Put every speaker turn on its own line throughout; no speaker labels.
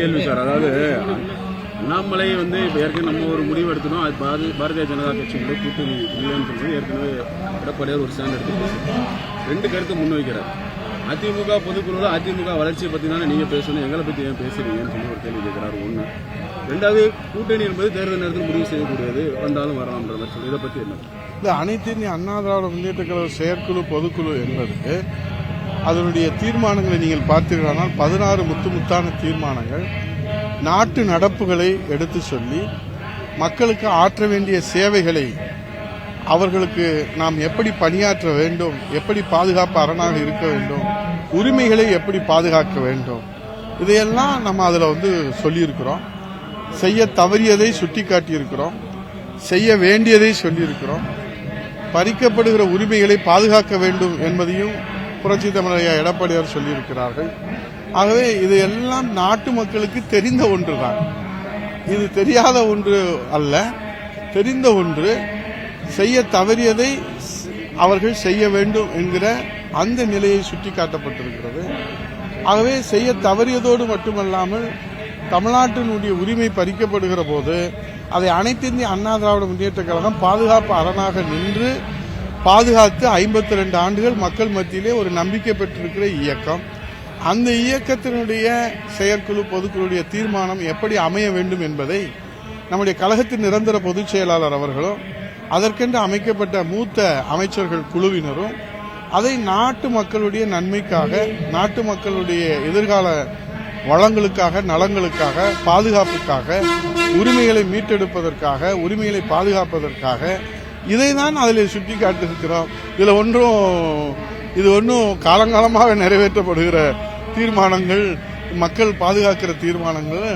கேள்வி சார். அதாவது அண்ணாமலை வந்து இப்போ ஏற்கனவே நம்ம ஒரு முடிவு எடுத்துனோம். அது பாரதிய ஜனதா கட்சியோட கூட்டணி இல்லைன்னு சொல்றது ஏற்கனவே எடப்பாடியார் ஒரு ஸ்டாண்ட் எடுத்து ரெண்டு கருத்து முன்வைக்கிறார். அதிமுக பொதுக்குழுவில் அதிமுக வளர்ச்சியை பற்றி தானே நீங்கள் பேசணும், எங்களை பற்றி ஏன் பேசுறீங்கன்னு சொல்லி ஒரு கேள்வி கேட்குறாரு. ஒன்று. ரெண்டாவது, கூட்டணி என்பது தேர்தல் நேரத்தில் முடிவு செய்யக்கூடியது, வந்தாலும் வரலாம்ன்ற மாதிரி சொல்லி இதை பற்றி என்ன?
இந்த அனைத்து இந்திய அண்ணா திராவிட முன்னேற்ற கழக செயற்குழு பொதுக்குழு என்பது அதனுடைய தீர்மானங்களை நீங்கள் பார்த்தீர்களானால் 16 முத்தான தீர்மானங்கள் நாட்டு நடப்புகளை எடுத்து சொல்லி மக்களுக்கு ஆற்ற வேண்டிய சேவைகளை அவர்களுக்கு நாம் எப்படி பணியாற்ற வேண்டும், எப்படி பாதுகாப்பு அரணாக இருக்க வேண்டும், உரிமைகளை எப்படி பாதுகாக்க வேண்டும், இதையெல்லாம் நம்ம அதில் சொல்லியிருக்கிறோம். செய்ய தவறியதை சுட்டிக்காட்டியிருக்கிறோம், செய்ய வேண்டியதை சொல்லியிருக்கிறோம். பறிக்கப்படுகிற உரிமைகளை பாதுகாக்க வேண்டும் என்பதையும் புரட்சி தமிழர் எடப்பாடியார் சொல்லியிருக்கிறார்கள். ஆகவே இதையெல்லாம் நாட்டு மக்களுக்கு தெரிந்த ஒன்றுதான், இது தெரியாத ஒன்று அல்ல, தெரிந்த ஒன்று. செய்ய தவறியதை அவர்கள் செய்ய வேண்டும் என்கிற அந்த நிலையை சுட்டிக்காட்டப்பட்டிருக்கிறது. ஆகவே செய்ய தவறியதோடு மட்டுமல்லாமல் தமிழ்நாட்டினுடைய உரிமை பறிக்கப்படுகிற போது அதை அனைத்து இந்திய அண்ணா திராவிட முன்னேற்ற கழகம் பாதுகாப்பு அரணாக நின்று பாதுகாத்து 52 ஆண்டுகள் மக்கள் மத்தியிலே ஒரு நம்பிக்கை பெற்றிருக்கிற இயக்கம். அந்த இயக்கத்தினுடைய செயற்குழு பொதுக்குழுடைய தீர்மானம் எப்படி அமைய வேண்டும் என்பதை நம்முடைய கழகத்தின் நிரந்தர பொதுச் செயலாளர் அவர்களும் அதற்கென்று அமைக்கப்பட்ட மூத்த அமைச்சர்கள் குழுவினரும் அதை நாட்டு மக்களுடைய நன்மைக்காக, நாட்டு மக்களுடைய எதிர்கால வளங்களுக்காக, நலங்களுக்காக, பாதுகாப்புக்காக, உரிமைகளை மீட்டெடுப்பதற்காக, உரிமைகளை பாதுகாப்பதற்காக இதைதான் அதில் சுட்டிக்காட்டிருக்கிறோம். இது ஒன்றும் காலங்காலமாக நிறைவேற்றப்படுகிற தீர்மானங்கள், மக்கள் பாதுகாக்கிற தீர்மானங்கள்.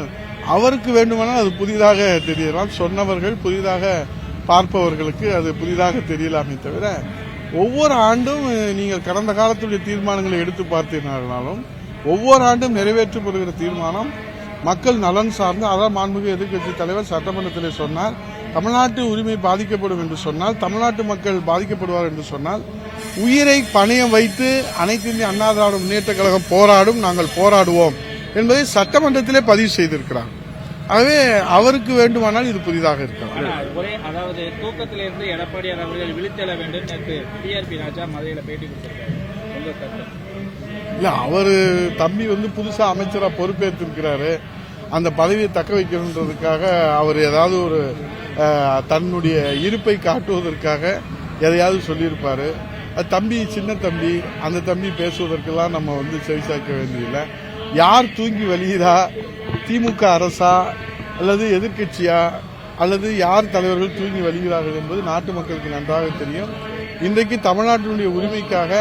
அவருக்கு வேண்டுமானால் அது புதிதாக தெரியலாம், சொன்னவர்கள் புதிதாக பார்ப்பவர்களுக்கு அது புதிதாக தெரியலாமே தவிர, ஒவ்வொரு ஆண்டும் நீங்கள் கடந்த காலத்துடைய தீர்மானங்களை எடுத்து பார்த்தீர்களாலும் ஒவ்வொரு ஆண்டும் நிறைவேற்றப்படுகிற தீர்மானம் மக்கள் நலன் சார்ந்து, அதான் மாண்புமிகு எதிர்க்கட்சி தலைவர் சட்டமன்றத்திலே சொன்னார், தமிழ்நாட்டு உரிமை பாதிக்கப்படும் என்று சொன்னால், தமிழ்நாட்டு மக்கள் பாதிக்கப்படுவார் என்று சொன்னால் உயிரை பணயம் வைத்து அனைத்து இந்திய அண்ணா திராவிட முன்னேற்ற கழகம் போராடும், நாங்கள் போராடுவோம் என்பதை சட்டமன்றத்திலே பதிவு செய்திருக்கிறார். ஆகவே அவருக்கு வேண்டுமானால் இது புதிதாக இருக்கலாம்.
அதாவது தூக்கத்திலிருந்து எடப்பாடியார் அவர்கள் விழித்தெழ வேண்டும். டிஆர்பி ராஜா மதுரையில் பேட்டி கொடுத்திருக்காரு.
இல்ல, அவரு தம்பி புதுசா அமைச்சரா பொறுப்பேற்றிருக்கிறாரு. அந்த பதவியை தக்க வைக்கணுன்றதுக்காக அவர் ஏதாவது ஒரு தன்னுடைய இருப்பை காட்டுவதற்காக எதையாவது சொல்லியிருப்பாரு. தம்பி சின்ன தம்பி, அந்த தம்பி பேசுவதற்கெல்லாம் நம்ம செவிசாய்க்க வேண்டியதில்லை. யார் தூங்கி வலியுதா, திமுக அரசா அல்லது எதிர்கட்சியா அல்லது யார் தலைவர்கள் தூங்கி வலிகிறார்கள் என்பது நாட்டு மக்களுக்கு நன்றாக தெரியும். இன்றைக்கு தமிழ்நாட்டினுடைய உரிமைக்காக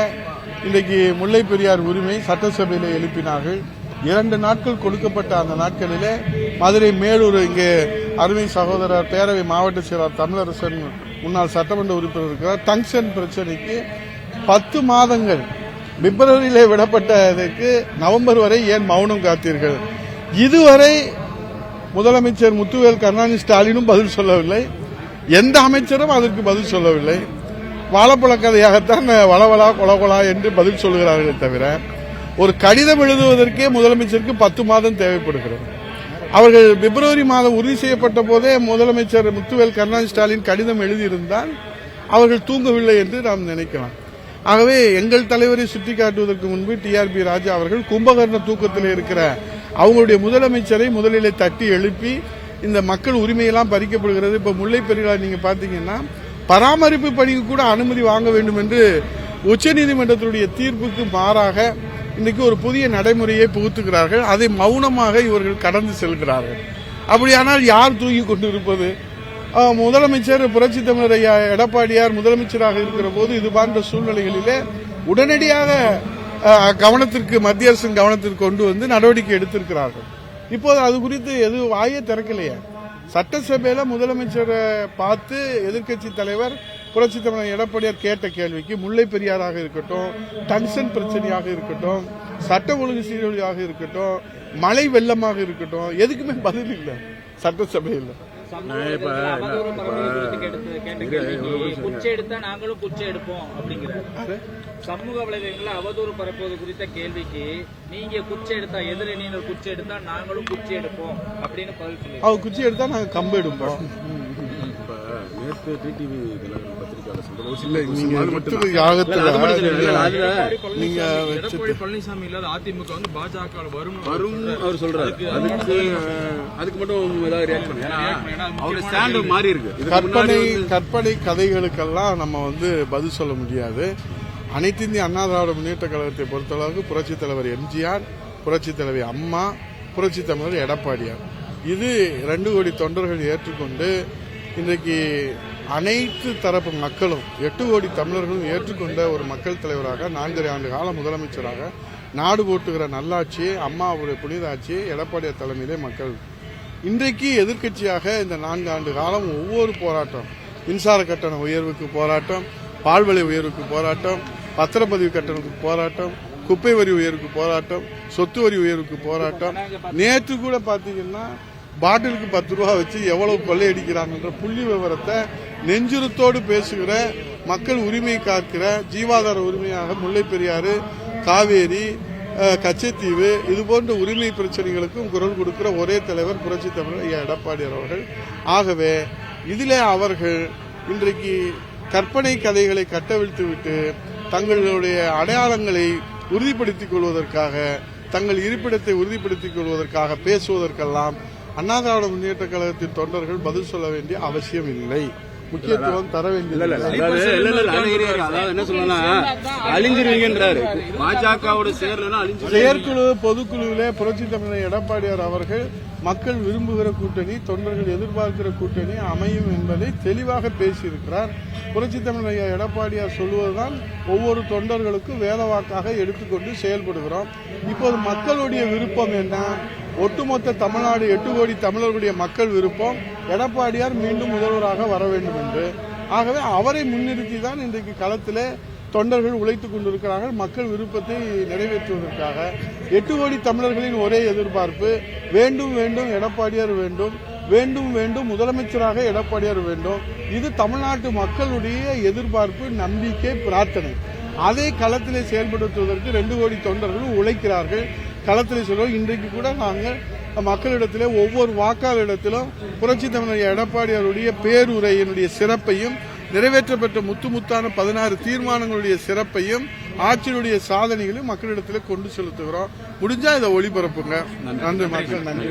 இன்றைக்கு முல்லை பெரியார் உரிமை சட்டசபையில் எழுப்பினார்கள். 2 நாட்கள் கொடுக்கப்பட்ட அந்த நாட்களிலே மதுரை மேலூர் இங்கே அருமை சகோதரர் பேரவை மாவட்ட செயலாளர் தமிழரசன் முன்னாள் சட்டமன்ற உறுப்பினர் இருக்கிறார். டங்ஷன் பிரச்சனைக்கு 10 மாதங்கள் பிப்ரவரியிலே விடப்பட்டதற்கு நவம்பர் வரை ஏன் மௌனம் காத்தீர்கள்? இதுவரை முதலமைச்சர் முத்துவேல் கருணாநிதி ஸ்டாலினும் பதில் சொல்லவில்லை, எந்த அமைச்சரும் அதற்கு பதில் சொல்லவில்லை. வாழைப்பழ கதையாகத்தான் வளவலா கொலகொலா என்று பதில் சொல்கிறார்களே தவிர, ஒரு கடிதம் எழுதுவதற்கே முதலமைச்சருக்கு 10 மாதம் தேவைப்படுகிறது. அவர்கள் பிப்ரவரி மாதம் உறுதி செய்யப்பட்ட போதே முதலமைச்சர் முத்துவேல் கருணாநிதி ஸ்டாலின் கடிதம் எழுதியிருந்தால் அவர்கள் தூங்கவில்லை என்று நாம் நினைக்கலாம். ஆகவே எங்கள் தலைவரை சுட்டிக்காட்டுவதற்கு முன்பு டிஆர்பி ராஜா அவர்கள் கும்பகர்ண தூக்கத்தில் இருக்கிற அவங்களுடைய முதலமைச்சரை முதலிலே தட்டி எழுப்பி இந்த மக்கள் உரிமையெல்லாம் பறிக்கப்படுகிறது. இப்ப முல்லை பெரியார் நீங்க பாத்தீங்கன்னா பராமரிப்பு பணிக்கு கூட அனுமதி வாங்க வேண்டும் என்று உச்சநீதிமன்றத்தினுடைய தீர்ப்புக்கு மாறாக இன்னைக்கு ஒரு புதிய நடைமுறையை புகுத்துகிறார்கள். அதை மௌனமாக இவர்கள் கடந்து செல்கிறார்கள். அப்படியானால் யார் தூங்கி கொண்டிருப்பது? முதலமைச்சர் புரட்சி தமிழர் எடப்பாடியார் முதலமைச்சராக இருக்கிற போது இது போன்ற சூழ்நிலைகளிலே உடனடியாக கவனத்திற்கு, மத்திய அரசின் கவனத்திற்கு கொண்டு நடவடிக்கை எடுத்திருக்கிறார்கள். இப்போது அது குறித்து எதுவும் வாயே திறக்கலையே. சட்டசபையில முதலமைச்சரை பார்த்து எதிர்க்கட்சி தலைவர் புரட்சி தமிழர் எடப்பாடியார் கேட்ட கேள்விக்கு முல்லை பெரியாராக இருக்கட்டும், டங்ஷன் பிரச்சனையாக இருக்கட்டும், சட்ட ஒழுங்கு சீரழிவாக இருக்கட்டும், மழை வெள்ளமாக இருக்கட்டும், எதுக்குமே பதில் இல்லை சட்டசபையில்.
சமூக வலைதளத்துல அவதூறு பரப்புவது குறித்து கேட்ட கேள்விக்கு குச்சை எடுத்தா நாங்களும் குச்சை எடுப்போம் அப்படிங்கிறாரு. சமூக வலைதளங்கள்ல அவதூறு பரப்புவது குறித்த கேள்விக்கு நீங்க குச்சை எடுத்தா எதிரணியினர் குச்சை எடுத்தா நாங்களும் குச்சை எடுப்போம் அப்படின்னு பதில் சொல்லி
அவர் குச்சி எடுத்தா நாங்க கம்பு எடுப்போம்.
நேற்று டிடிவி தினகரன் பத்திரிகையாளர் சொல்ற ஒரு
இல்ல
சில
நீங்க
அது மட்டும்
வெற்றி யாகத்துல
நீங்க
எடப்பாடி பழனிசாமி இல்லாத அதிமுக வந்து பாஜக வரும்
அவர் சொல்றாரு. அதுக்கு மட்டும் ஏதாவது ரியாக்ட் பண்ணுங்க. அவருடைய ஸ்டாண்ட் மாறி இருக்கு.
கற்பனை கதைகளுக்கெல்லாம் நம்ம வந்து பதில் சொல்ல முடியாது. அனைத்து இந்திய அண்ணா திராவிட முன்னேற்ற கழகத்தை பொறுத்தளவுக்கு புரட்சித் தலைவர் எம்ஜிஆர், புரட்சித் தலைவி அம்மா, புரட்சித் தமிழர் எடப்பாடியார், இது 2 கோடி தொண்டர்கள் ஏற்றுக்கொண்டு இன்றைக்கு அனைத்து தரப்பு மக்களும் 8 கோடி தமிழர்களும் ஏற்றுக்கொண்ட ஒரு மக்கள் தலைவராக 4.5 ஆண்டு கால முதலமைச்சராக நாடு போட்டுகிற நல்லாட்சியை, அம்மாவுடைய புனித ஆட்சியை எடப்பாடியார் தலைமையிலே மக்கள் இன்றைக்கு எதிர்க்கட்சியாக இந்த 4 ஆண்டு காலம் ஒவ்வொரு போராட்டம், மின்சார கட்டண உயர்வுக்கு போராட்டம், பால்விலை உயர்வுக்கு போராட்டம், பத்திரப்பதிவு கட்டணத்துக்கு போராட்டம், குப்பை வரி உயர்வுக்கு போராட்டம், சொத்து வரி உயர்வுக்கு போராட்டம். நேற்று கூட பாத்தீங்கன்னா பாட்டிலுக்கு 10 ரூபா வச்சு எவ்வளவு கொள்ளையடிக்கிறாங்கன்ற புள்ளி விவரத்தை நெஞ்சுரத்தோடு பேசுகிற, மக்கள் உரிமை காக்கிற, ஜீவாதார உரிமையாக முல்லை பெரியாறு, காவேரி, கச்சத்தீவு இது போன்ற உரிமை பிரச்சனைகளுக்கும் குரல் கொடுக்கிற ஒரே தலைவர் புரட்சி தமிழர் எடப்பாடியார் அவர்கள். ஆகவே இதிலே அவர்கள் இன்றைக்கு கற்பனை கதைகளை கட்டவிழ்த்துவிட்டு தங்களுடைய அடையாளங்களை உறுதிப்படுத்திக் கொள்வதற்காக, தங்கள் இருப்பிடத்தை உறுதிப்படுத்திக் கொள்வதற்காக பேசுவதற்கெல்லாம் அண்ணா திராவிட முன்னேற்ற கழகத்தின் தொண்டர்கள் பதில் சொல்ல வேண்டிய அவசியம் இல்லை, முக்கியத்துவம் தர வேண்டியது.
என்ன சொல்லலாம், அழிஞ்சிருவீங்கன்றாரு. பாஜகவோட
செயற்குழு பொதுக்குழுவிலே புரட்சி தமிழர் எடப்பாடியார் அவர்கள் மக்கள் விரும்புகிற கூட்டணி, தொண்டர்கள் எதிர்பார்க்கிற கூட்டணி அமையும் என்பதை தெளிவாக பேசியிருக்கிறார். புரட்சி தமிழர் எடப்பாடியார் சொல்வதுதான் ஒவ்வொரு தொண்டர்களுக்கும் வேதவாக்காக எடுத்துக்கொண்டு செயல்படுகிறோம். இப்போது மக்களுடைய விருப்பம் என்ன? ஒட்டுமொத்த தமிழ்நாடு 8 கோடி தமிழர்களுடைய மக்கள் விருப்பம் எடப்பாடியார் மீண்டும் முதல்வராக வர வேண்டும் என்று. ஆகவே அவரை முன்னிறுத்தி தான் இன்றைக்கு களத்திலே தொண்டர்கள் உழைத்துக் கொண்டிருக்கிறார்கள். மக்கள் விருப்பத்தை நிறைவேற்றுவதற்காக 8 கோடி தமிழர்களின் ஒரே எதிர்பார்ப்பு, வேண்டும் வேண்டும் எடப்பாடியார் வேண்டும், வேண்டும் வேண்டும் முதலமைச்சராக எடப்பாடியார் வேண்டும். இது தமிழ்நாட்டு மக்களுடைய எதிர்பார்ப்பு, நம்பிக்கை, பிரார்த்தனை. அதை களத்திலே செயல்படுத்துவதற்கு 2 கோடி தொண்டர்களும் உழைக்கிறார்கள். களத்திலே சொல்லுவோம். இன்றைக்கு கூட நாங்கள் மக்களிடத்திலே ஒவ்வொரு வாக்காளரிடத்திலும் புரட்சி தமிழர் எடப்பாடியாருடைய பேருரையினுடைய சிறப்பையும், நிறைவேற்றப்பட்ட முத்தான 16 தீர்மானங்களுடைய சிறப்பையும், ஆட்சியினுடைய சாதனைகளையும் மக்களிடத்திலே கொண்டு செலுத்துகிறோம். முடிஞ்சா இதை ஒளிபரப்புங்க. நன்றி மக்கள், நன்றி.